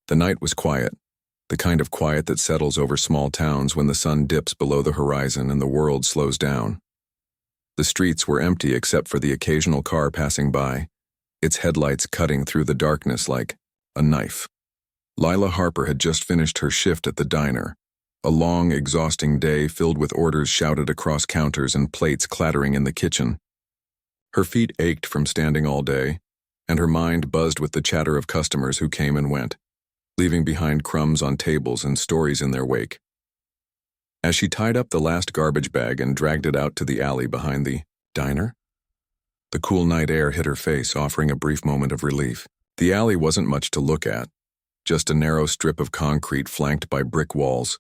The night was quiet, the kind of quiet that settles over small towns when the sun dips below the horizon and the world slows down. The streets were empty except for the occasional car passing by, its headlights cutting through the darkness like a knife. Lila Harper had just finished her shift at the diner, a long, exhausting day filled with orders shouted across counters and plates clattering in the kitchen. Her feet ached from standing all day, and her mind buzzed with the chatter of customers who came and went, leaving behind crumbs on tables and stories in their wake. As she tied up the last garbage bag and dragged it out to the alley behind the diner, the cool night air hit her face, offering a brief moment of relief. The alley wasn't much to look at, just a narrow strip of concrete flanked by brick walls,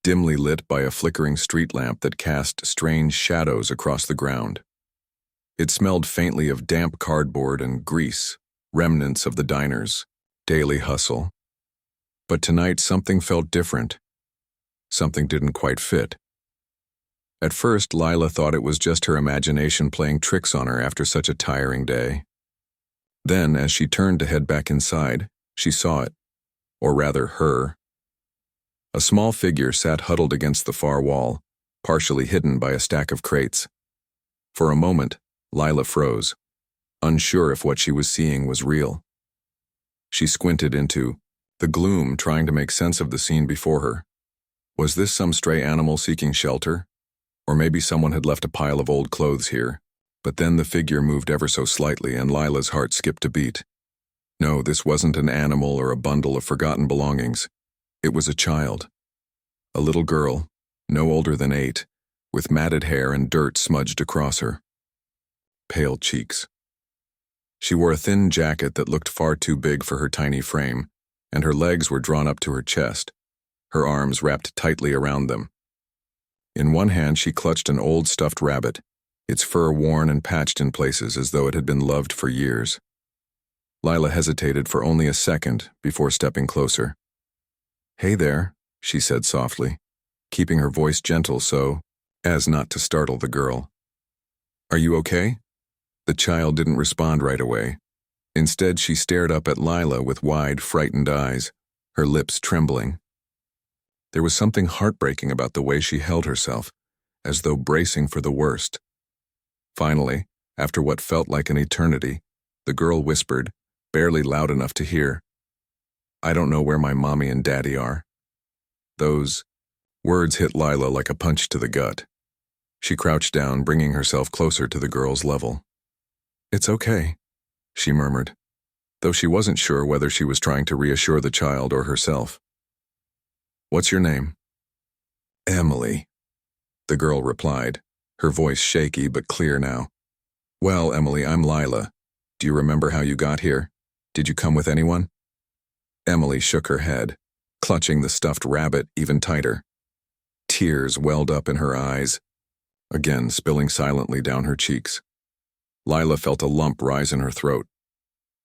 dimly lit by a flickering street lamp that cast strange shadows across the ground. It smelled faintly of damp cardboard and grease, remnants of the diner's daily hustle. But tonight something felt different. Something didn't quite fit. At first, Lila thought it was just her imagination playing tricks on her after such a tiring day. Then, as she turned to head back inside, she saw it, or rather her. A small figure sat huddled against the far wall, partially hidden by a stack of crates. For a moment, Lila froze, unsure if what she was seeing was real. She squinted into the gloom, trying to make sense of the scene before her. Was this some stray animal seeking shelter? Or maybe someone had left a pile of old clothes here. But then the figure moved ever so slightly and Lila's heart skipped a beat. No, this wasn't an animal or a bundle of forgotten belongings. It was a child. A little girl, no older than 8, with matted hair and dirt smudged across her. Pale cheeks. She wore a thin jacket that looked far too big for her tiny frame, and her legs were drawn up to her chest, her arms wrapped tightly around them. In one hand she clutched an old stuffed rabbit, its fur worn and patched in places as though it had been loved for years. Lila hesitated for only a second before stepping closer. "Hey there," she said softly, keeping her voice gentle so as not to startle the girl. "Are you okay?" The child didn't respond right away. Instead, she stared up at Lila with wide, frightened eyes, her lips trembling. There was something heartbreaking about the way she held herself, as though bracing for the worst. Finally, after what felt like an eternity, the girl whispered, barely loud enough to hear, "I don't know where my mommy and daddy are." Those words hit Lila like a punch to the gut. She crouched down, bringing herself closer to the girl's level. "It's okay," she murmured, though she wasn't sure whether she was trying to reassure the child or herself. "What's your name?" "Emily," the girl replied, her voice shaky but clear now. "Well, Emily, I'm Lila. Do you remember how you got here? Did you come with anyone?" Emily shook her head, clutching the stuffed rabbit even tighter. Tears welled up in her eyes, again spilling silently down her cheeks. Lila felt a lump rise in her throat.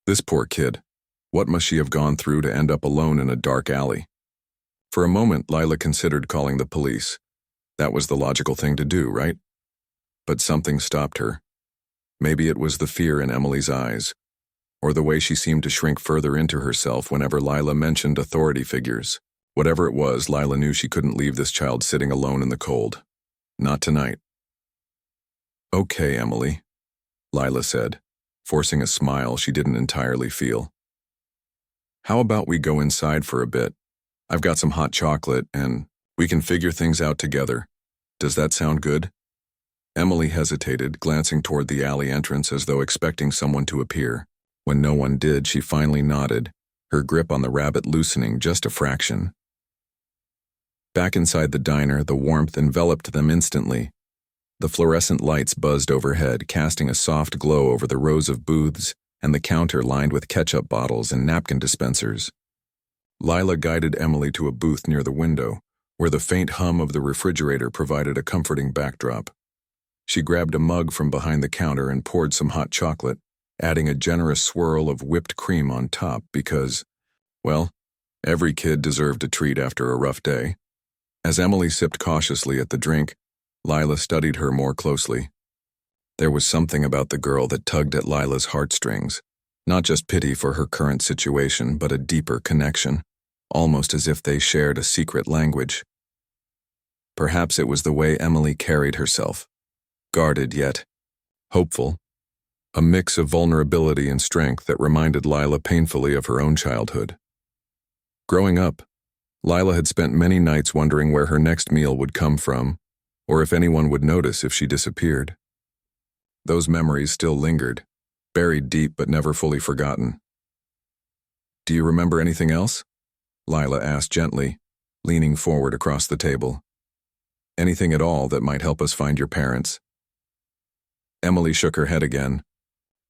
This poor kid. What must she have gone through to end up alone in a dark alley? For a moment, Lila considered calling the police. That was the logical thing to do, right? But something stopped her. Maybe it was the fear in Emily's eyes, or the way she seemed to shrink further into herself whenever Lila mentioned authority figures. Whatever it was, Lila knew she couldn't leave this child sitting alone in the cold. Not tonight. "Okay, Emily," Lila said, forcing a smile she didn't entirely feel. "How about we go inside for a bit? I've got some hot chocolate, and we can figure things out together. Does that sound good?" Emily hesitated, glancing toward the alley entrance as though expecting someone to appear. When no one did, she finally nodded, her grip on the rabbit loosening just a fraction. Back inside the diner, the warmth enveloped them instantly. The fluorescent lights buzzed overhead, casting a soft glow over the rows of booths and the counter lined with ketchup bottles and napkin dispensers. Lila guided Emily to a booth near the window, where the faint hum of the refrigerator provided a comforting backdrop. She grabbed a mug from behind the counter and poured some hot chocolate, adding a generous swirl of whipped cream on top because, well, every kid deserved a treat after a rough day. As Emily sipped cautiously at the drink, Lila studied her more closely. There was something about the girl that tugged at Lila's heartstrings, not just pity for her current situation, but a deeper connection. almost as if they shared a secret language. Perhaps it was the way Emily carried herself, guarded yet hopeful, a mix of vulnerability and strength that reminded Lila painfully of her own childhood. Growing up, Lila had spent many nights wondering where her next meal would come from, or if anyone would notice if she disappeared. Those memories still lingered, buried deep but never fully forgotten. "Do you remember anything else?" Lila asked gently, leaning forward across the table. "Anything at all that might help us find your parents?" Emily shook her head again,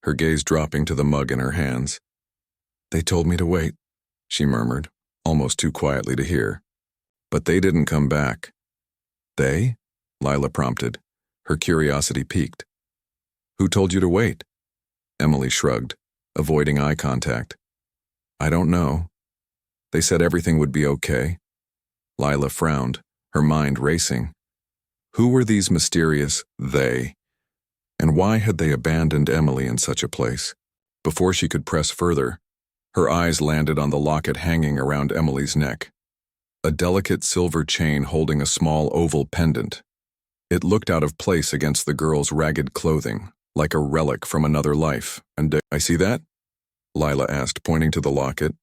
her gaze dropping to the mug in her hands. "They told me to wait," she murmured, almost too quietly to hear. "But they didn't come back." "They?" Lila prompted, her curiosity piqued. "Who told you to wait?" Emily shrugged, avoiding eye contact. "I don't know. They said everything would be okay." Lila frowned, her mind racing. Who were these mysterious they? And why had they abandoned Emily in such a place? Before she could press further, her eyes landed on the locket hanging around Emily's neck. A delicate silver chain holding a small oval pendant. It looked out of place against the girl's ragged clothing, like a relic from another life. "And I see that?" Lila asked, pointing to the locket.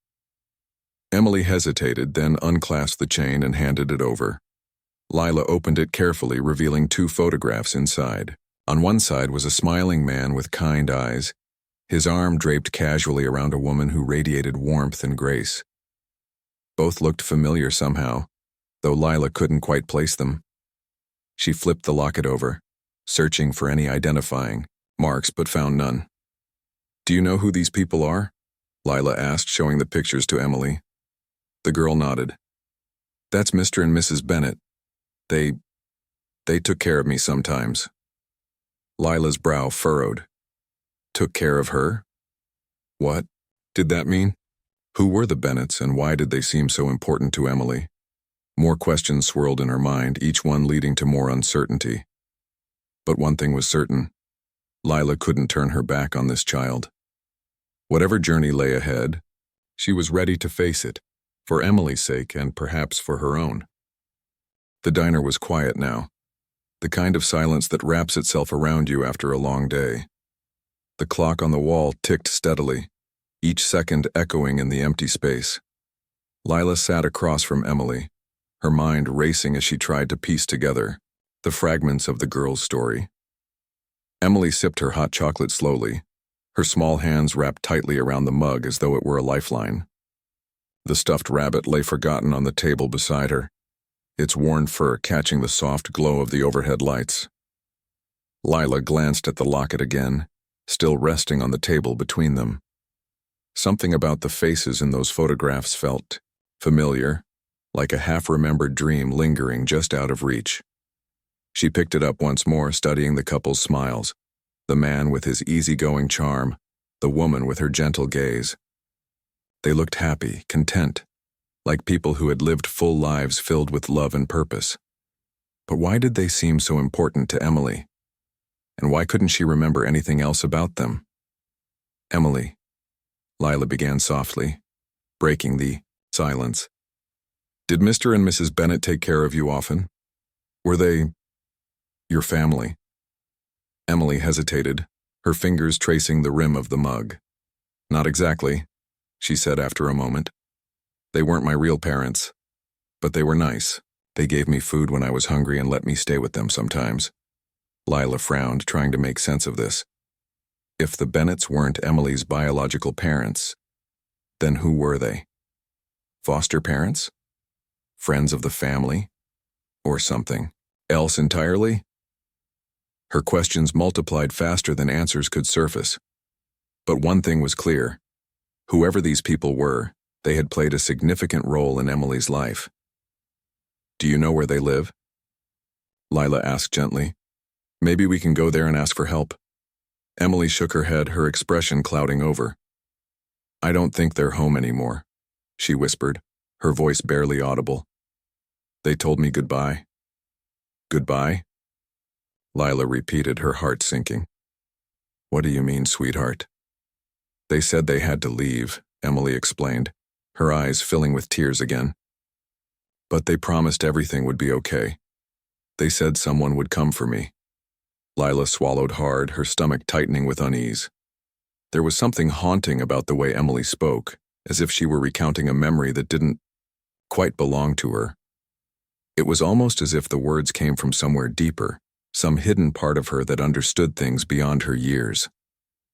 Emily hesitated, then unclasped the chain and handed it over. Lila opened it carefully, revealing 2 photographs inside. On one side was a smiling man with kind eyes, his arm draped casually around a woman who radiated warmth and grace. Both looked familiar somehow, though Lila couldn't quite place them. She flipped the locket over, searching for any identifying marks but found none. "Do you know who these people are?" Lila asked, showing the pictures to Emily. The girl nodded. "That's Mr. and Mrs. Bennett. They took care of me sometimes." Lila's brow furrowed. Took care of her? What did that mean? Who were the Bennetts and why did they seem so important to Emily? More questions swirled in her mind, each one leading to more uncertainty. But one thing was certain. Lila couldn't turn her back on this child. Whatever journey lay ahead, she was ready to face it, for Emily's sake and perhaps for her own. The diner was quiet now, the kind of silence that wraps itself around you after a long day. The clock on the wall ticked steadily, each second echoing in the empty space. Lila sat across from Emily, her mind racing as she tried to piece together the fragments of the girl's story. Emily sipped her hot chocolate slowly, her small hands wrapped tightly around the mug as though it were a lifeline. The stuffed rabbit lay forgotten on the table beside her, its worn fur catching the soft glow of the overhead lights. Lila glanced at the locket again, still resting on the table between them. Something about the faces in those photographs felt familiar, like a half-remembered dream lingering just out of reach. She picked it up once more, studying the couple's smiles, the man with his easygoing charm, the woman with her gentle gaze. They looked happy, content, like people who had lived full lives filled with love and purpose. But why did they seem so important to Emily? And why couldn't she remember anything else about them? "Emily," Lila began softly, breaking the silence. "Did Mr. and Mrs. Bennett take care of you often? Were they your family?" Emily hesitated, her fingers tracing the rim of the mug. "Not exactly," she said after a moment. "They weren't my real parents, but they were nice. They gave me food when I was hungry and let me stay with them sometimes." Lila frowned, trying to make sense of this. If the Bennetts weren't Emily's biological parents, then who were they? Foster parents? Friends of the family? Or something else entirely? Her questions multiplied faster than answers could surface. But one thing was clear. Whoever these people were, they had played a significant role in Emily's life. "Do you know where they live?" Lila asked gently. "Maybe we can go there and ask for help." Emily shook her head, her expression clouding over. "I don't think they're home anymore," she whispered, her voice barely audible. "They told me goodbye." "Goodbye?" Lila repeated, her heart sinking. "What do you mean, sweetheart?" "They said they had to leave," Emily explained, her eyes filling with tears again. But they promised everything would be okay. They said someone would come for me. Lila swallowed hard, her stomach tightening with unease. There was something haunting about the way Emily spoke, as if she were recounting a memory that didn't quite belong to her. It was almost as if the words came from somewhere deeper, some hidden part of her that understood things beyond her years.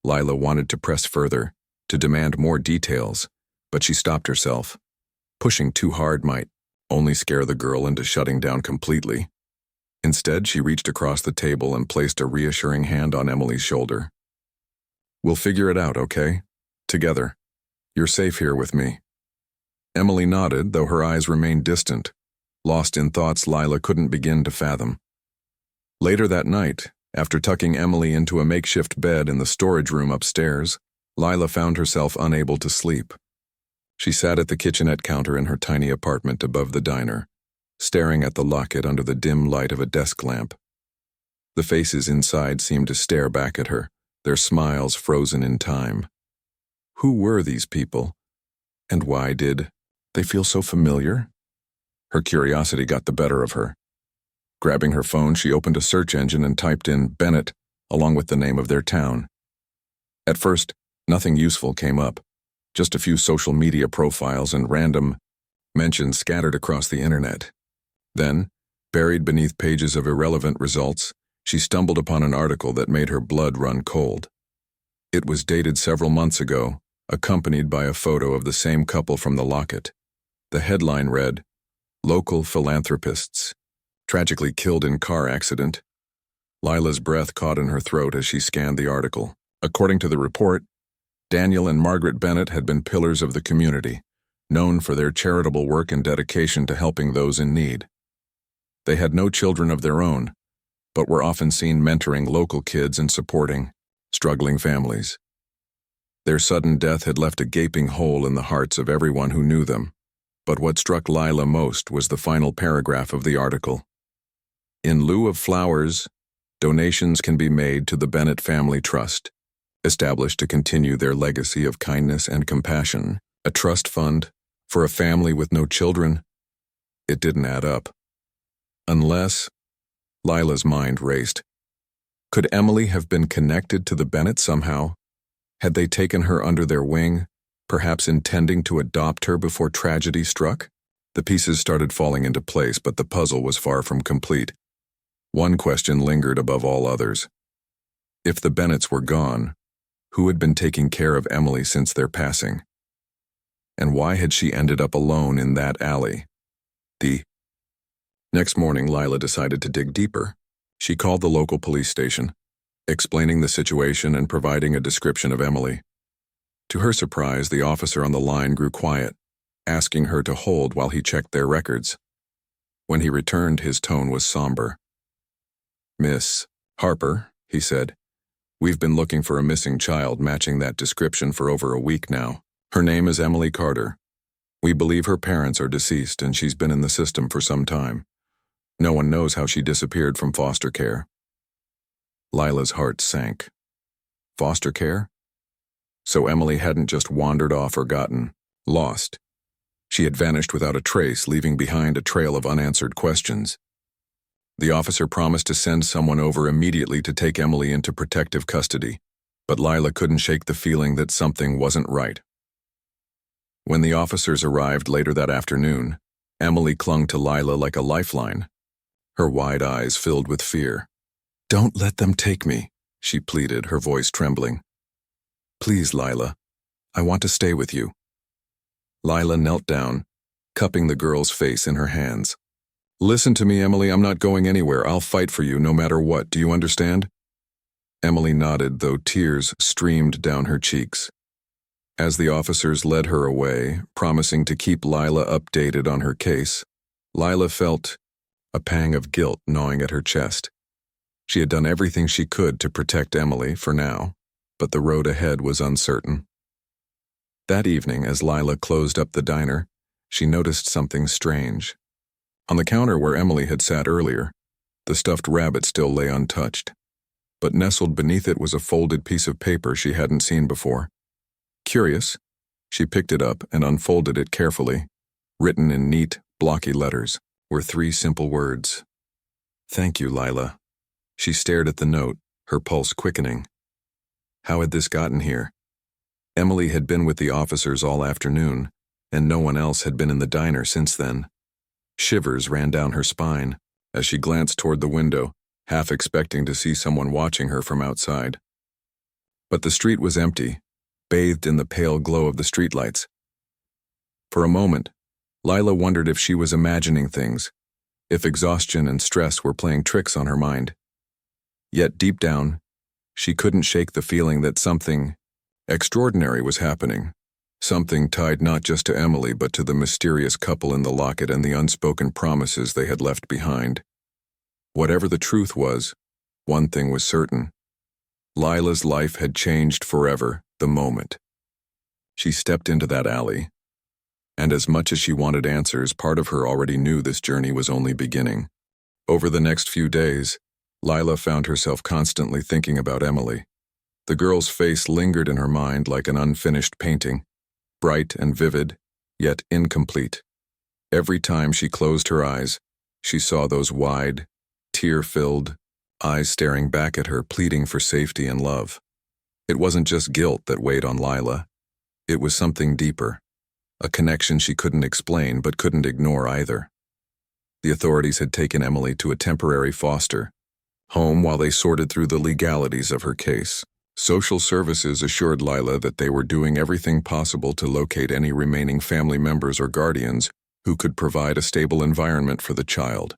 Lila wanted to press further, to demand more details, but she stopped herself. Pushing too hard might only scare the girl into shutting down completely. Instead, she reached across the table and placed a reassuring hand on Emily's shoulder. "We'll figure it out, okay? Together. You're safe here with me." Emily nodded, though her eyes remained distant, lost in thoughts Lila couldn't begin to fathom. Later that night, after tucking Emily into a makeshift bed in the storage room upstairs, Lila found herself unable to sleep. She sat at the kitchenette counter in her tiny apartment above the diner, staring at the locket under the dim light of a desk lamp. The faces inside seemed to stare back at her, their smiles frozen in time. Who were these people? And why did they feel so familiar? Her curiosity got the better of her. Grabbing her phone, she opened a search engine and typed in Bennett, along with the name of their town. At first, nothing useful came up, just a few social media profiles and random mentions scattered across the internet. Then, buried beneath pages of irrelevant results, she stumbled upon an article that made her blood run cold. It was dated several months ago, accompanied by a photo of the same couple from the locket. The headline read, "Local Philanthropists, Tragically Killed in Car Accident." Lila's breath caught in her throat as she scanned the article. According to the report, Daniel and Margaret Bennett had been pillars of the community, known for their charitable work and dedication to helping those in need. They had no children of their own, but were often seen mentoring local kids and supporting struggling families. Their sudden death had left a gaping hole in the hearts of everyone who knew them, but what struck Lila most was the final paragraph of the article. "In lieu of flowers, donations can be made to the Bennett Family Trust, established to continue their legacy of kindness and compassion. A trust fund for a family with no children." It didn't add up. Unless, Lila's mind raced. Could Emily have been connected to the Bennett somehow? Had they taken her under their wing, perhaps intending to adopt her before tragedy struck? The pieces started falling into place, but the puzzle was far from complete. One question lingered above all others. If the Bennetts were gone, who had been taking care of Emily since their passing? And why had she ended up alone in that alley? Next morning, Lila decided to dig deeper. She called the local police station, explaining the situation and providing a description of Emily. To her surprise, the officer on the line grew quiet, asking her to hold while he checked their records. When he returned, his tone was somber. "Miss Harper," he said, "we've been looking for a missing child matching that description for over a week now. Her name is Emily Carter. We believe her parents are deceased and she's been in the system for some time. No one knows how she disappeared from foster care." Lila's heart sank. Foster care? So Emily hadn't just wandered off or gotten lost. She had vanished without a trace, leaving behind a trail of unanswered questions. The officer promised to send someone over immediately to take Emily into protective custody, but Lila couldn't shake the feeling that something wasn't right. When the officers arrived later that afternoon, Emily clung to Lila like a lifeline, her wide eyes filled with fear. "Don't let them take me," she pleaded, her voice trembling. "Please, Lila, I want to stay with you." Lila knelt down, cupping the girl's face in her hands. "Listen to me, Emily, I'm not going anywhere. I'll fight for you no matter what, do you understand?" Emily nodded, though tears streamed down her cheeks. As the officers led her away, promising to keep Lila updated on her case, Lila felt a pang of guilt gnawing at her chest. She had done everything she could to protect Emily for now, but the road ahead was uncertain. That evening, as Lila closed up the diner, she noticed something strange. On the counter where Emily had sat earlier, the stuffed rabbit still lay untouched, but nestled beneath it was a folded piece of paper she hadn't seen before. Curious, She picked it up and unfolded it carefully. Written in neat, blocky letters were 3 simple words. "Thank you, Lila." She stared at the note, her pulse quickening. How had this gotten here? Emily had been with the officers all afternoon, and no one else had been in the diner since then. Shivers ran down her spine as she glanced toward the window, half expecting to see someone watching her from outside. But the street was empty, bathed in the pale glow of the streetlights. For a moment, Lila wondered if she was imagining things, if exhaustion and stress were playing tricks on her mind. Yet deep down, she couldn't shake the feeling that something extraordinary was happening. Something tied not just to Emily but to the mysterious couple in the locket and the unspoken promises they had left behind. Whatever the truth was, one thing was certain. Lila's life had changed forever the moment she stepped into that alley. And as much as she wanted answers, part of her already knew this journey was only beginning. Over the next few days, Lila found herself constantly thinking about Emily. The girl's face lingered in her mind like an unfinished painting, bright and vivid, yet incomplete. Every time she closed her eyes, she saw those wide, tear-filled eyes staring back at her, pleading for safety and love. It wasn't just guilt that weighed on Lila. It was something deeper, a connection she couldn't explain but couldn't ignore either. The authorities had taken Emily to a temporary foster home while they sorted through the legalities of her case. Social services assured Lila that they were doing everything possible to locate any remaining family members or guardians who could provide a stable environment for the child.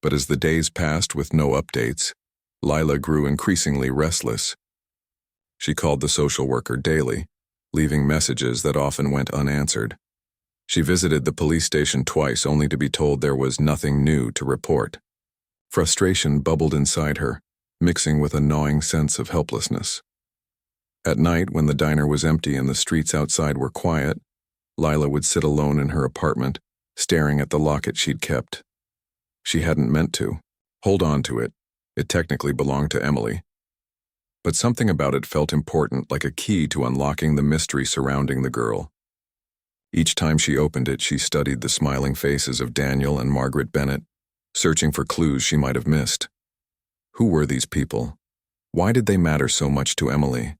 But as the days passed with no updates, Lila grew increasingly restless. She called the social worker daily, leaving messages that often went unanswered. She visited the police station twice only to be told there was nothing new to report. Frustration bubbled inside her, mixing with a gnawing sense of helplessness. At night, when the diner was empty and the streets outside were quiet, Lila would sit alone in her apartment, staring at the locket she'd kept. She hadn't meant to hold on to it. It technically belonged to Emily. But something about it felt important, like a key to unlocking the mystery surrounding the girl. Each time she opened it, she studied the smiling faces of Daniel and Margaret Bennett, searching for clues she might have missed. Who were these people? Why did they matter so much to Emily?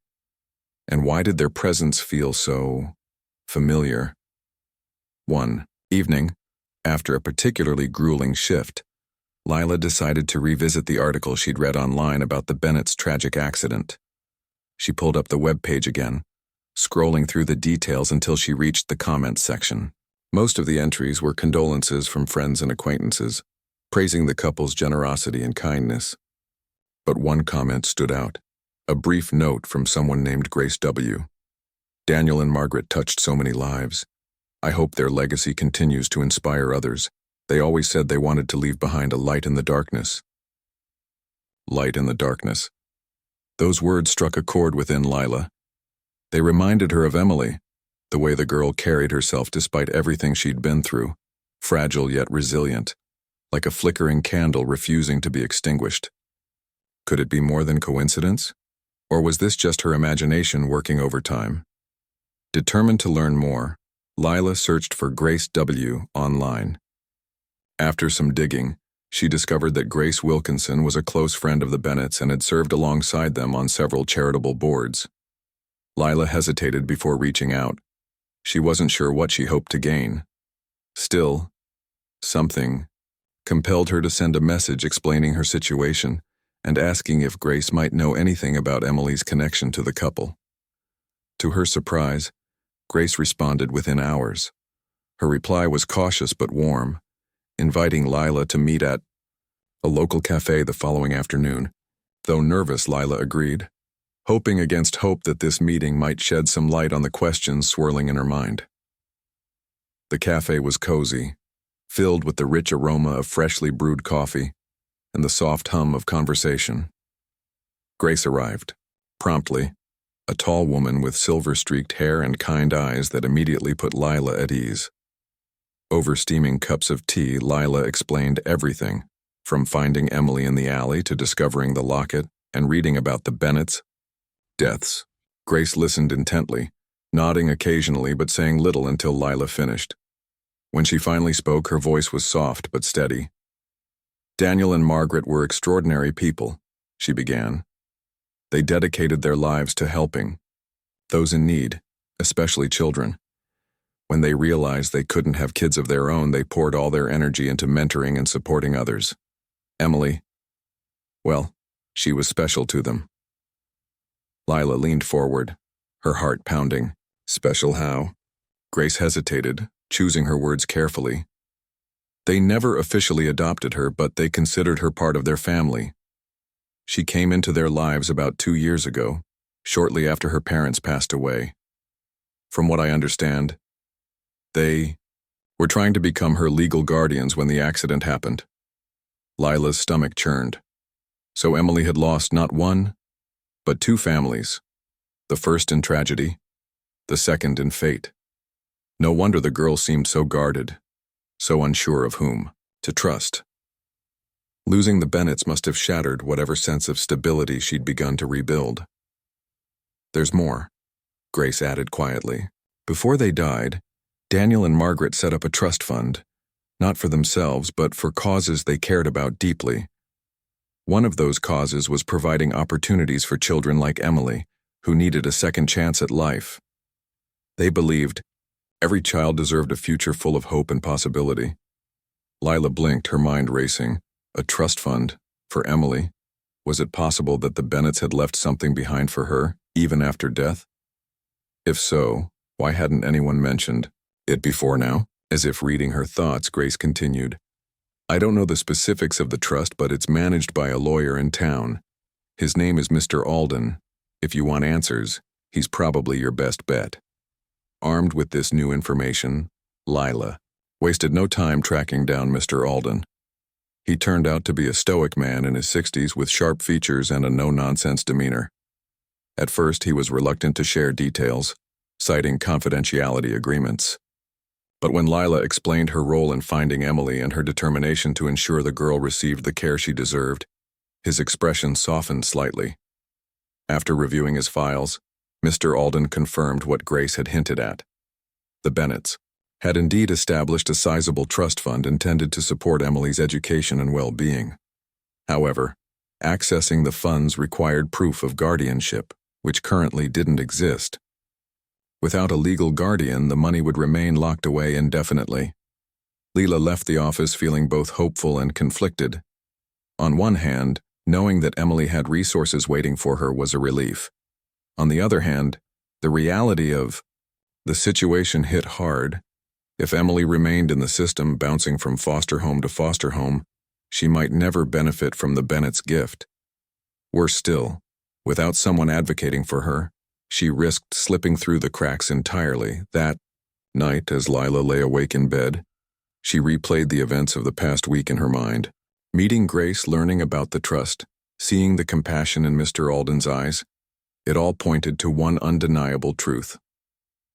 And why did their presence feel so familiar? One evening, after a particularly grueling shift, Lila decided to revisit the article she'd read online about the Bennett's tragic accident. She pulled up the webpage again, scrolling through the details until she reached the comments section. Most of the entries were condolences from friends and acquaintances, praising the couple's generosity and kindness. But one comment stood out, a brief note from someone named Grace W. "Daniel and Margaret touched so many lives. I hope their legacy continues to inspire others. They always said they wanted to leave behind a light in the darkness." Light in the darkness. Those words struck a chord within Lila. They reminded her of Emily, the way the girl carried herself despite everything she'd been through, fragile yet resilient, like a flickering candle refusing to be extinguished. Could it be more than coincidence? Or was this just her imagination working overtime? Determined to learn more, Lila searched for Grace W. online. After some digging, she discovered that Grace Wilkinson was a close friend of the Bennetts and had served alongside them on several charitable boards. Lila hesitated before reaching out. She wasn't sure what she hoped to gain. Still, something compelled her to send a message explaining her situation and asking if Grace might know anything about Emily's connection to the couple. To her surprise, Grace responded within hours. Her reply was cautious but warm, inviting Lila to meet at a local cafe the following afternoon. Though nervous, Lila agreed, hoping against hope that this meeting might shed some light on the questions swirling in her mind. The cafe was cozy, filled with the rich aroma of freshly brewed coffee and the soft hum of conversation. Grace arrived, promptly, a tall woman with silver-streaked hair and kind eyes that immediately put Lila at ease. Over steaming cups of tea, Lila explained everything, from finding Emily in the alley to discovering the locket and reading about the Bennetts' deaths. Grace listened intently, nodding occasionally but saying little until Lila finished. When she finally spoke, her voice was soft but steady. Daniel and Margaret were extraordinary people, she began. They dedicated their lives to helping those in need, especially children. When they realized they couldn't have kids of their own, they poured all their energy into mentoring and supporting others. Emily, well, she was special to them. Lila leaned forward, her heart pounding. Special how? Grace hesitated, choosing her words carefully. They never officially adopted her, but they considered her part of their family. She came into their lives about 2 years ago, shortly after her parents passed away. From what I understand, they were trying to become her legal guardians when the accident happened. Lila's stomach churned. So Emily had lost not one, but 2 families. The first in tragedy, the second in fate. No wonder the girl seemed so guarded, so unsure of whom to trust. Losing the Bennetts must have shattered whatever sense of stability she'd begun to rebuild. There's more, Grace added quietly. Before they died, Daniel and Margaret set up a trust fund, not for themselves, but for causes they cared about deeply. One of those causes was providing opportunities for children like Emily, who needed a second chance at life. They believed every child deserved a future full of hope and possibility. Lila blinked, her mind racing. A trust fund for Emily? Was it possible that the Bennetts had left something behind for her, even after death? If so, why hadn't anyone mentioned it before now? As if reading her thoughts, Grace continued. I don't know the specifics of the trust, but it's managed by a lawyer in town. His name is Mr. Alden. If you want answers, he's probably your best bet. Armed with this new information, Lila wasted no time tracking down Mr. Alden. He turned out to be a stoic man in his 60s with sharp features and a no-nonsense demeanor. At first, he was reluctant to share details, citing confidentiality agreements. But when Lila explained her role in finding Emily and her determination to ensure the girl received the care she deserved, his expression softened slightly. After reviewing his files, Mr. Alden confirmed what Grace had hinted at. The Bennetts had indeed established a sizable trust fund intended to support Emily's education and well-being. However, accessing the funds required proof of guardianship, which currently didn't exist. Without a legal guardian, the money would remain locked away indefinitely. Lila left the office feeling both hopeful and conflicted. On one hand, knowing that Emily had resources waiting for her was a relief. On the other hand, the reality of the situation hit hard. If Emily remained in the system, bouncing from foster home to foster home, she might never benefit from the Bennetts' gift. Worse still, without someone advocating for her, she risked slipping through the cracks entirely. That night, as Lila lay awake in bed, she replayed the events of the past week in her mind. Meeting Grace, learning about the trust, seeing the compassion in Mr. Alden's eyes, it all pointed to one undeniable truth.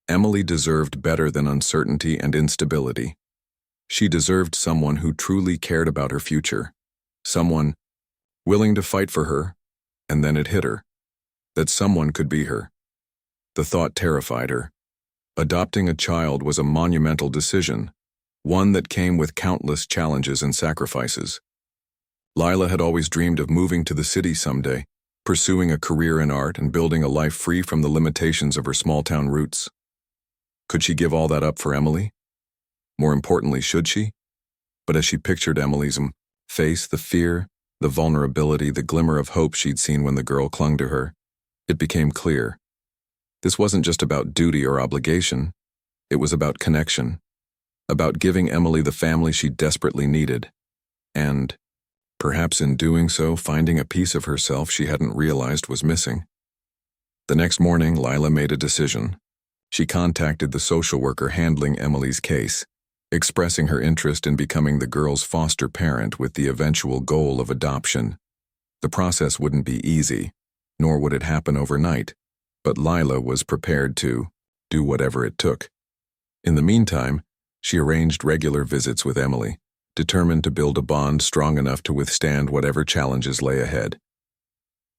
Emily deserved better than uncertainty and instability. She deserved someone who truly cared about her future, someone willing to fight for her, and then it hit her. That someone could be her. The thought terrified her. Adopting a child was a monumental decision, one that came with countless challenges and sacrifices. Lila had always dreamed of moving to the city someday, pursuing a career in art and building a life free from the limitations of her small-town roots. Could she give all that up for Emily? More importantly, should she? But as she pictured Emily's face, the fear, the vulnerability, the glimmer of hope she'd seen when the girl clung to her, it became clear. This wasn't just about duty or obligation. It was about connection, about giving Emily the family she desperately needed, and, perhaps in doing so, finding a piece of herself she hadn't realized was missing. The next morning, Lila made a decision. She contacted the social worker handling Emily's case, expressing her interest in becoming the girl's foster parent with the eventual goal of adoption. The process wouldn't be easy, nor would it happen overnight, but Lila was prepared to do whatever it took. In the meantime, she arranged regular visits with Emily, determined to build a bond strong enough to withstand whatever challenges lay ahead.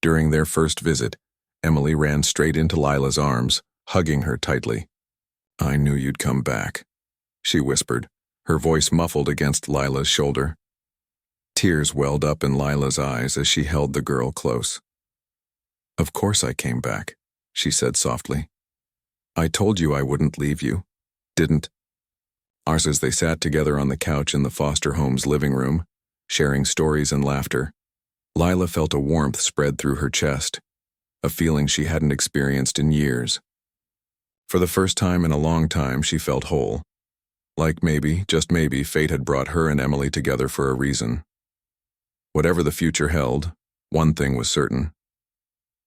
During their first visit, Emily ran straight into Lila's arms, hugging her tightly. "I knew you'd come back," she whispered, her voice muffled against Lila's shoulder. Tears welled up in Lila's eyes as she held the girl close. "Of course I came back," she said softly. "I told you I wouldn't leave you, didn't?" As they sat together on the couch in the foster home's living room, sharing stories and laughter, Lila felt a warmth spread through her chest, a feeling she hadn't experienced in years. For the first time in a long time, she felt whole. Like maybe, just maybe, fate had brought her and Emily together for a reason. Whatever the future held, one thing was certain.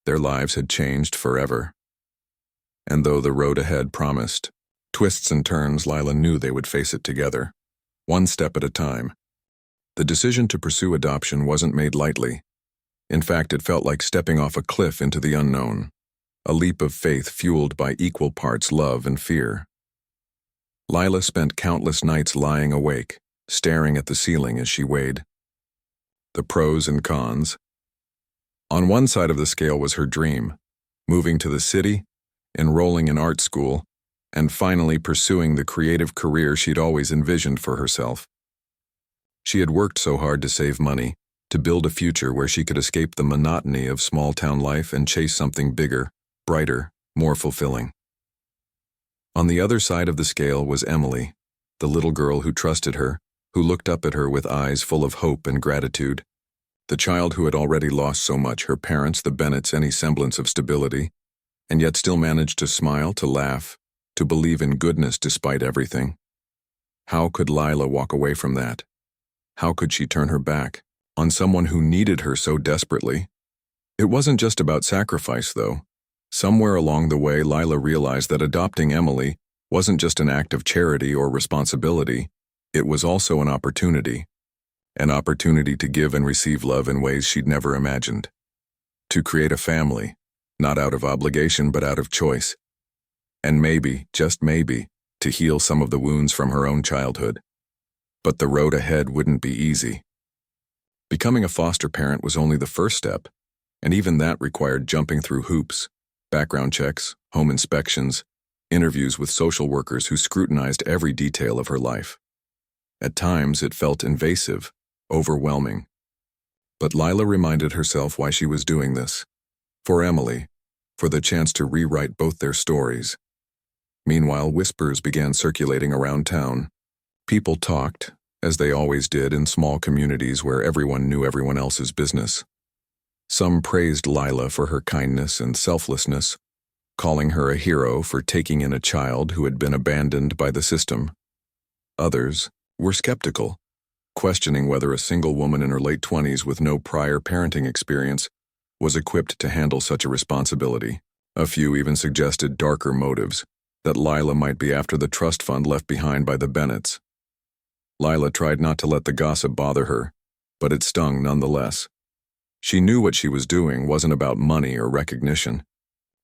Their lives had changed forever. And though the road ahead promised twists and turns, Lila knew they would face it together, one step at a time. The decision to pursue adoption wasn't made lightly. In fact, it felt like stepping off a cliff into the unknown, a leap of faith fueled by equal parts love and fear. Lila spent countless nights lying awake, staring at the ceiling as she weighed the pros and cons. On one side of the scale was her dream, moving to the city, enrolling in art school, and finally pursuing the creative career she'd always envisioned for herself. She had worked so hard to save money, to build a future where she could escape the monotony of small-town life and chase something bigger, brighter, more fulfilling. On the other side of the scale was Emily, the little girl who trusted her, who looked up at her with eyes full of hope and gratitude. The child who had already lost so much, her parents, the Bennetts, any semblance of stability, and yet still managed to smile, to laugh, to believe in goodness despite everything. How could Lila walk away from that? How could she turn her back on someone who needed her so desperately? It wasn't just about sacrifice, though. Somewhere along the way, Lila realized that adopting Emily wasn't just an act of charity or responsibility. It was also an opportunity to give and receive love in ways she'd never imagined. To create a family, not out of obligation but out of choice. And maybe, just maybe, to heal some of the wounds from her own childhood. But the road ahead wouldn't be easy. Becoming a foster parent was only the first step, and even that required jumping through hoops, background checks, home inspections, interviews with social workers who scrutinized every detail of her life. At times, it felt invasive, overwhelming. But Lila reminded herself why she was doing this. For Emily, for the chance to rewrite both their stories. Meanwhile, whispers began circulating around town. People talked, as they always did in small communities where everyone knew everyone else's business. Some praised Lila for her kindness and selflessness, calling her a hero for taking in a child who had been abandoned by the system. Others were skeptical, questioning whether a single woman in her late 20s with no prior parenting experience was equipped to handle such a responsibility. A few even suggested darker motives, that Lila might be after the trust fund left behind by the Bennetts. Lila tried not to let the gossip bother her, but it stung nonetheless. She knew what she was doing wasn't about money or recognition.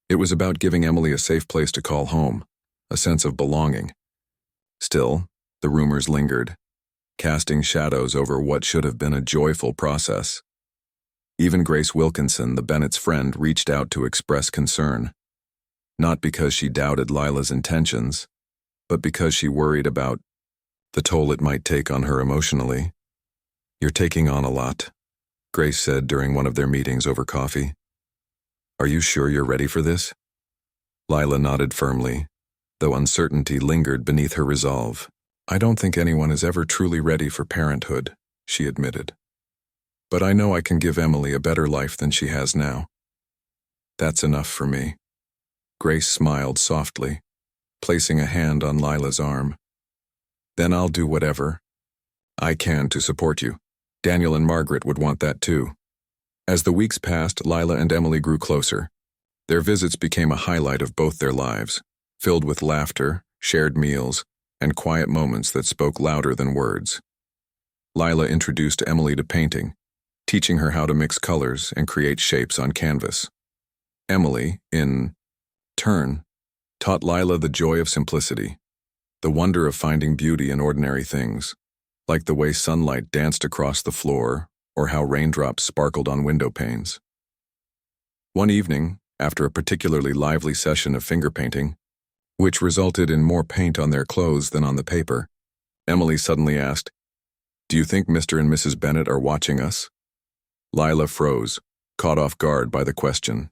It was about giving Emily a safe place to call home, a sense of belonging. Still, the rumors lingered, casting shadows over what should have been a joyful process. Even Grace Wilkinson, the Bennett's friend, reached out to express concern. Not because she doubted Lila's intentions, but because she worried about the toll it might take on her emotionally. "You're taking on a lot," Grace said during one of their meetings over coffee. "Are you sure you're ready for this?" Lila nodded firmly, though uncertainty lingered beneath her resolve. "I don't think anyone is ever truly ready for parenthood," she admitted. "But I know I can give Emily a better life than she has now. That's enough for me." Grace smiled softly, placing a hand on Lila's arm. "Then I'll do whatever I can to support you. Daniel and Margaret would want that too." As the weeks passed, Lila and Emily grew closer. Their visits became a highlight of both their lives, filled with laughter, shared meals, and quiet moments that spoke louder than words. Lila introduced Emily to painting, teaching her how to mix colors and create shapes on canvas. Emily, in turn, taught Lila the joy of simplicity, the wonder of finding beauty in ordinary things, like the way sunlight danced across the floor or how raindrops sparkled on window panes. One evening, After a particularly lively session of finger painting, which resulted in more paint on their clothes than on the paper, Emily suddenly asked, "Do you think Mr. and Mrs. Bennet are watching us?" Lila froze, caught off guard by the question.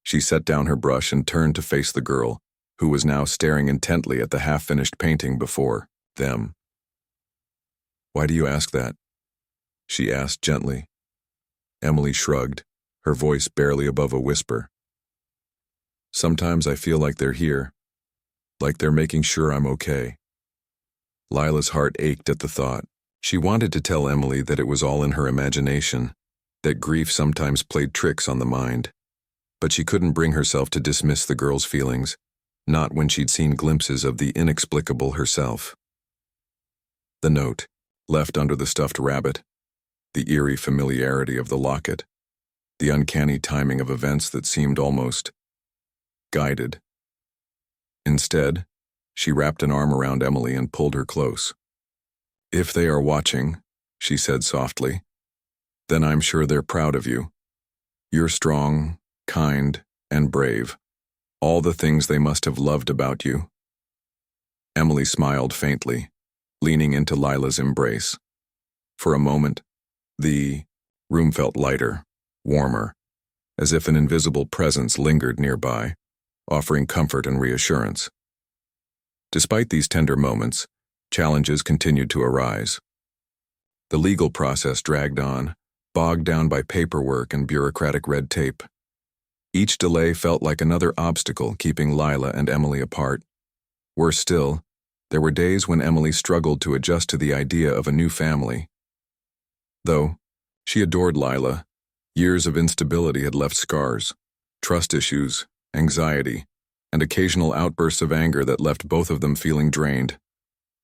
She set down her brush and turned to face the girl, who was now staring intently at the half-finished painting before them. "Why do you ask that?" she asked gently. Emily shrugged, her voice barely above a whisper. "Sometimes I feel like they're here, like they're making sure I'm okay." Lila's heart ached at the thought. She wanted to tell Emily that it was all in her imagination, that grief sometimes played tricks on the mind. But she couldn't bring herself to dismiss the girl's feelings, not when she'd seen glimpses of the inexplicable herself. The note, left under the stuffed rabbit, the eerie familiarity of the locket, the uncanny timing of events that seemed almost guided. Instead, she wrapped an arm around Emily and pulled her close. "If they are watching," she said softly, "then I'm sure they're proud of you. You're strong, kind, and brave. All the things they must have loved about you." Emily smiled faintly, leaning into Lila's embrace. For a moment, the room felt lighter, warmer, as if an invisible presence lingered nearby, offering comfort and reassurance. Despite these tender moments, challenges continued to arise. The legal process dragged on, bogged down by paperwork and bureaucratic red tape. Each delay felt like another obstacle keeping Lila and Emily apart. Worse still, there were days when Emily struggled to adjust to the idea of a new family. Though she adored Lila, years of instability had left scars, trust issues, anxiety, and occasional outbursts of anger that left both of them feeling drained.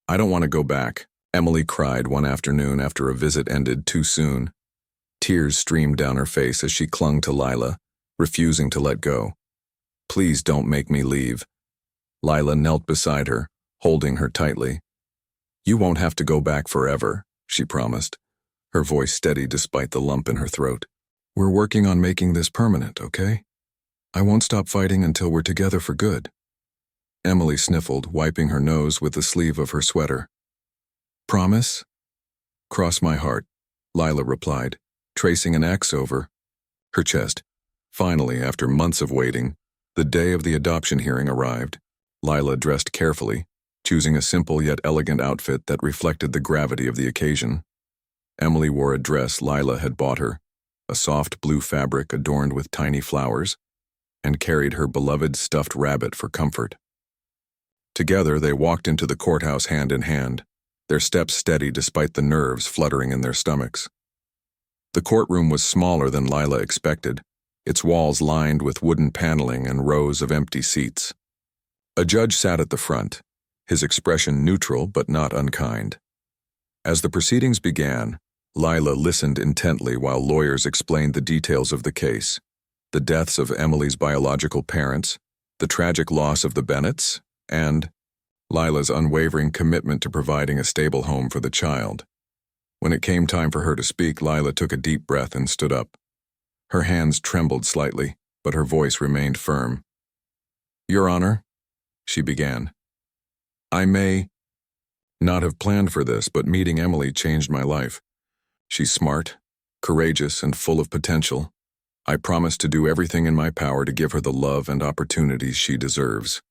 "I don't want to go back," Emily cried one afternoon after a visit ended too soon. Tears streamed down her face as she clung to Lila, refusing to let go. "Please don't make me leave." Lila knelt beside her, holding her tightly. "You won't have to go back forever," she promised, her voice steady despite the lump in her throat. "We're working on making this permanent, okay? I won't stop fighting until we're together for good." Emily sniffled, wiping her nose with the sleeve of her sweater. "Promise?" "Cross my heart," Lila replied, tracing an X over her chest. Finally, after months of waiting, the day of the adoption hearing arrived. Lila dressed carefully, choosing a simple yet elegant outfit that reflected the gravity of the occasion. Emily wore a dress Lila had bought her, a soft blue fabric adorned with tiny flowers, and carried her beloved stuffed rabbit for comfort. Together, they walked into the courthouse hand in hand, their steps steady despite the nerves fluttering in their stomachs. The courtroom was smaller than Lila expected, its walls lined with wooden paneling and rows of empty seats. A judge sat at the front, his expression neutral but not unkind. As the proceedings began, Lila listened intently while lawyers explained the details of the case, the deaths of Emily's biological parents, the tragic loss of the Bennets, and Lila's unwavering commitment to providing a stable home for the child. When it came time for her to speak, Lila took a deep breath and stood up. Her hands trembled slightly, but her voice remained firm. "Your Honor," she began, "I may not have planned for this, but meeting Emily changed my life. She's smart, courageous, and full of potential. I promise to do everything in my power to give her the love and opportunities she deserves."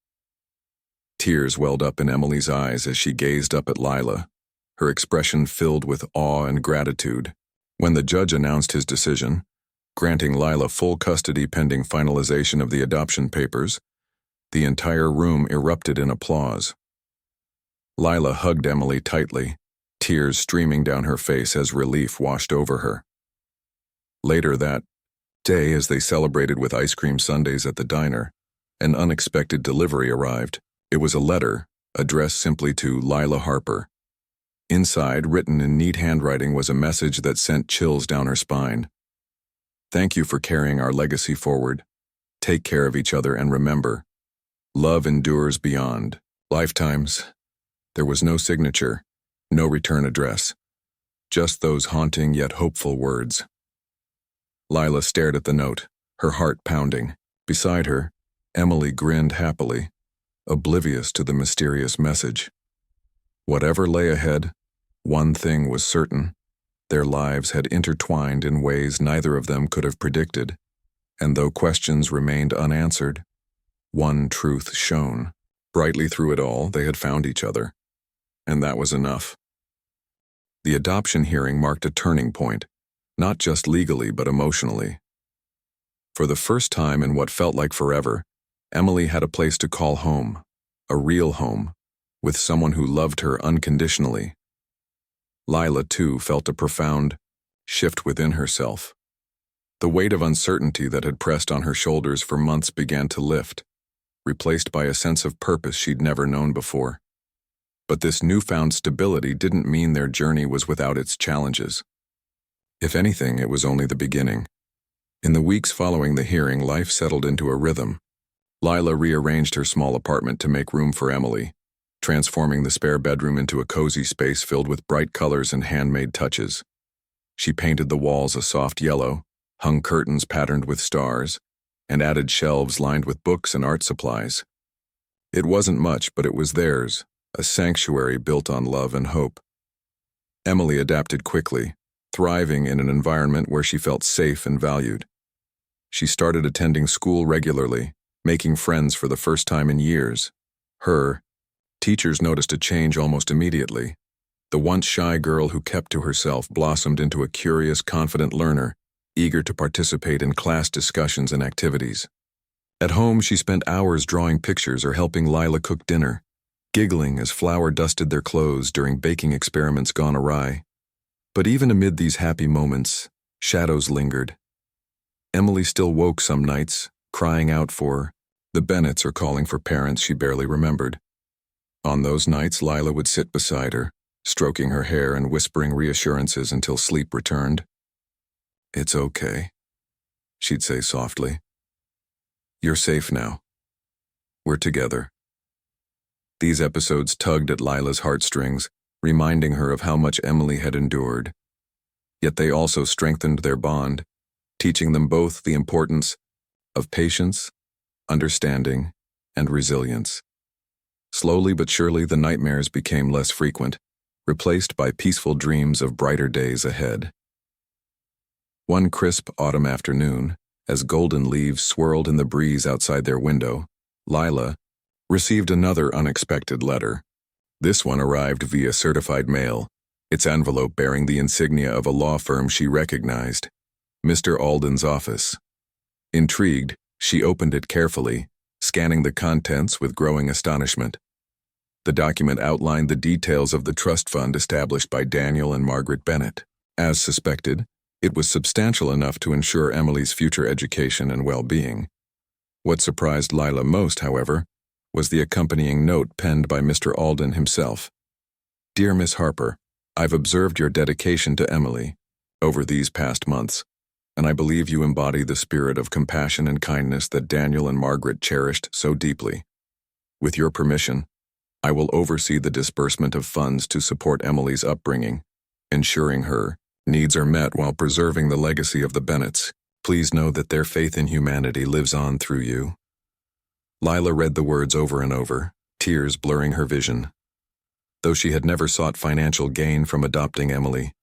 Tears welled up in Emily's eyes as she gazed up at Lila, her expression filled with awe and gratitude. When the judge announced his decision, granting Lila full custody pending finalization of the adoption papers, the entire room erupted in applause. Lila hugged Emily tightly, tears streaming down her face as relief washed over her. Later that day, as they celebrated with ice cream sundaes at the diner, an unexpected delivery arrived. It was a letter, addressed simply to Lila Harper. Inside, written in neat handwriting, was a message that sent chills down her spine. "Thank you for carrying our legacy forward. Take care of each other and remember, love endures beyond lifetimes." There was no signature, no return address, just those haunting yet hopeful words. Lila stared at the note, her heart pounding. Beside her, Emily grinned happily, oblivious to the mysterious message. Whatever lay ahead, one thing was certain: their lives had intertwined in ways neither of them could have predicted, and though questions remained unanswered, one truth shone. Brightly through it all, they had found each other, and that was enough. The adoption hearing marked a turning point, not just legally but emotionally. For the first time in what felt like forever, Emily had a place to call home, a real home, with someone who loved her unconditionally. Lila, too, felt a profound shift within herself. The weight of uncertainty that had pressed on her shoulders for months began to lift, replaced by a sense of purpose she'd never known before. But this newfound stability didn't mean their journey was without its challenges. If anything, it was only the beginning. In the weeks following the hearing, life settled into a rhythm. Lila rearranged her small apartment to make room for Emily, transforming the spare bedroom into a cozy space filled with bright colors and handmade touches. She painted the walls a soft yellow, hung curtains patterned with stars, and added shelves lined with books and art supplies. It wasn't much, but it was theirs, a sanctuary built on love and hope. Emily adapted quickly, thriving in an environment where she felt safe and valued. She started attending school regularly, making friends for the first time in years. Her teachers noticed a change almost immediately. The once shy girl who kept to herself blossomed into a curious, confident learner, eager to participate in class discussions and activities. At home, she spent hours drawing pictures or helping Lila cook dinner, giggling as flour dusted their clothes during baking experiments gone awry. But even amid these happy moments, shadows lingered. Emily still woke some nights, crying out for the Bennetts or calling for parents she barely remembered. On those nights, Lila would sit beside her, stroking her hair and whispering reassurances until sleep returned. "It's okay," she'd say softly. "You're safe now. We're together." These episodes tugged at Lila's heartstrings, reminding her of how much Emily had endured. Yet they also strengthened their bond, teaching them both the importance of patience, understanding, and resilience. Slowly but surely, the nightmares became less frequent, replaced by peaceful dreams of brighter days ahead. One crisp autumn afternoon, as golden leaves swirled in the breeze outside their window, Lila received another unexpected letter. This one arrived via certified mail, its envelope bearing the insignia of a law firm she recognized, Mr. Alden's office. Intrigued, she opened it carefully, scanning the contents with growing astonishment. The document outlined the details of the trust fund established by Daniel and Margaret Bennett. As suspected, it was substantial enough to ensure Emily's future education and well-being. What surprised Lila most, however, was the accompanying note penned by Mr. Alden himself. "Dear Miss Harper, I've observed your dedication to Emily over these past months, and I believe you embody the spirit of compassion and kindness that Daniel and Margaret cherished so deeply. With your permission, I will oversee the disbursement of funds to support Emily's upbringing, ensuring her needs are met while preserving the legacy of the Bennetts. Please know that their faith in humanity lives on through you." Lila read the words over and over, tears blurring her vision. Though she had never sought financial gain from adopting Emily,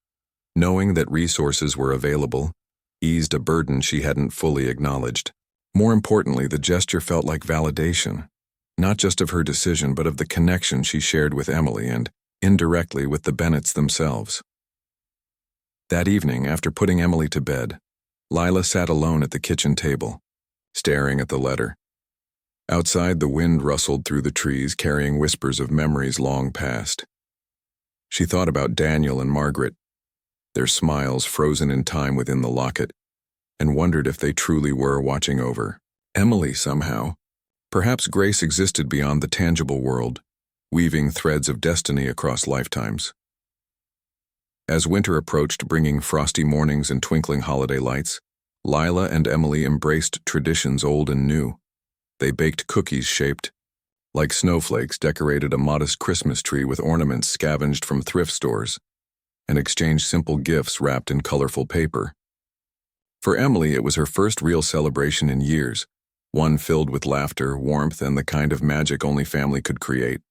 knowing that resources were available eased a burden she hadn't fully acknowledged. More importantly, the gesture felt like validation, not just of her decision but of the connection she shared with Emily and, indirectly, with the Bennetts themselves. That evening, after putting Emily to bed, Lila sat alone at the kitchen table, staring at the letter. Outside, the wind rustled through the trees, carrying whispers of memories long past. She thought about Daniel and Margaret, their smiles frozen in time within the locket, and wondered if they truly were watching over Emily somehow. Perhaps grace existed beyond the tangible world, weaving threads of destiny across lifetimes. As winter approached, bringing frosty mornings and twinkling holiday lights, Lila and Emily embraced traditions old and new. They baked cookies shaped like snowflakes, decorated a modest Christmas tree with ornaments scavenged from thrift stores, and exchanged simple gifts wrapped in colorful paper. For Emily, it was her first real celebration in years, one filled with laughter, warmth, and the kind of magic only family could create.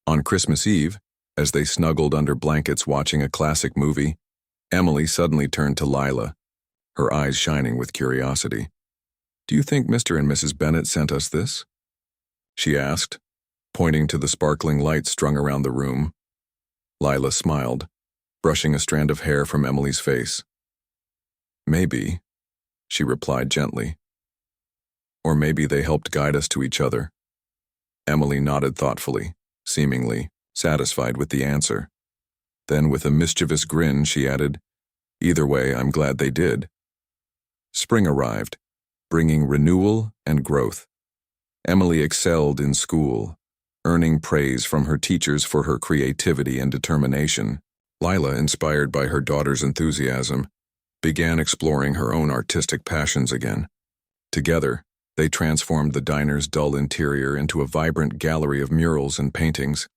On Christmas Eve, as they snuggled under blankets watching a classic movie, Emily suddenly turned to Lila, her eyes shining with curiosity. "Do you think Mr. and Mrs. Bennet sent us this?" she asked, pointing to the sparkling lights strung around the room. Lila smiled, brushing a strand of hair from Emily's face. "Maybe," she replied gently. "Or maybe they helped guide us to each other." Emily nodded thoughtfully, seemingly satisfied with the answer. Then, with a mischievous grin, she added, "Either way, I'm glad they did." Spring arrived, bringing renewal and growth. Emily excelled in school, earning praise from her teachers for her creativity and determination. Lila, inspired by her daughter's enthusiasm, began exploring her own artistic passions again. Together, they transformed the diner's dull interior into a vibrant gallery of murals and paintings,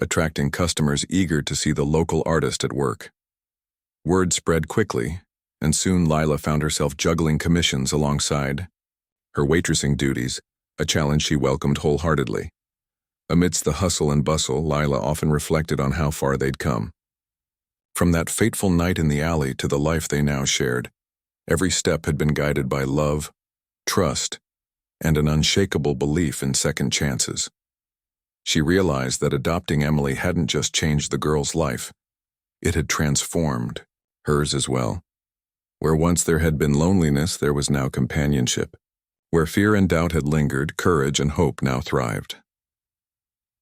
attracting customers eager to see the local artist at work. Word spread quickly, and soon Lila found herself juggling commissions alongside her waitressing duties, a challenge she welcomed wholeheartedly. Amidst the hustle and bustle, Lila often reflected on how far they'd come. From that fateful night in the alley to the life they now shared, every step had been guided by love, trust, and an unshakable belief in second chances. She realized that adopting Emily hadn't just changed the girl's life, it had transformed hers as well. Where once there had been loneliness, there was now companionship. Where fear and doubt had lingered, courage and hope now thrived.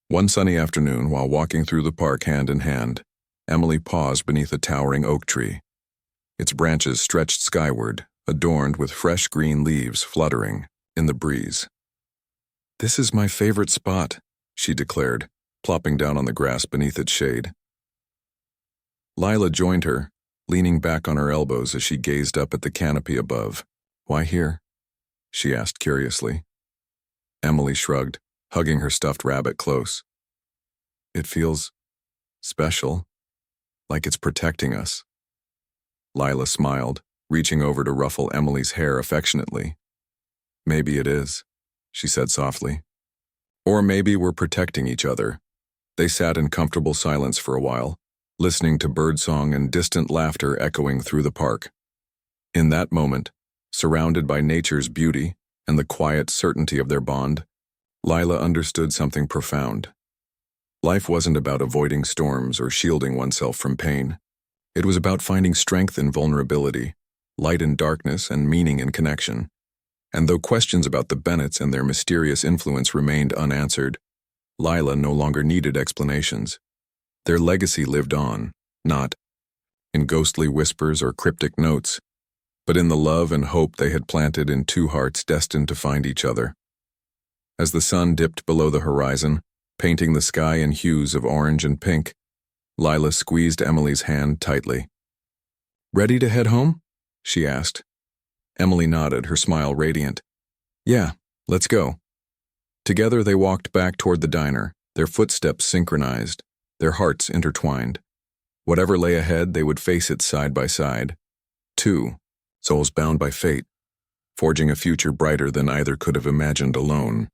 One sunny afternoon, while walking through the park hand in hand, Emily paused beneath a towering oak tree. Its branches stretched skyward, adorned with fresh green leaves fluttering in the breeze. "This is my favorite spot," she declared, plopping down on the grass beneath its shade. Lila joined her, leaning back on her elbows as she gazed up at the canopy above. "Why here?" she asked curiously. Emily shrugged, hugging her stuffed rabbit close. "It feels special, like it's protecting us." Lila smiled, reaching over to ruffle Emily's hair affectionately. "Maybe it is," she said softly. "Or maybe we're protecting each other." They sat in comfortable silence for a while, listening to birdsong and distant laughter echoing through the park. In that moment, surrounded by nature's beauty and the quiet certainty of their bond, Lila understood something profound. Life wasn't about avoiding storms or shielding oneself from pain. It was about finding strength in vulnerability, light in darkness, and meaning in connection. And though questions about the Bennets and their mysterious influence remained unanswered, Lila no longer needed explanations. Their legacy lived on, not in ghostly whispers or cryptic notes, but in the love and hope they had planted in two hearts destined to find each other. As the sun dipped below the horizon, painting the sky in hues of orange and pink, Lila squeezed Emily's hand tightly. "Ready to head home?" she asked. Emily nodded, her smile radiant. "Yeah, let's go." Together they walked back toward the diner, their footsteps synchronized, their hearts intertwined. Whatever lay ahead, they would face it side by side. Two souls bound by fate, forging a future brighter than either could have imagined alone.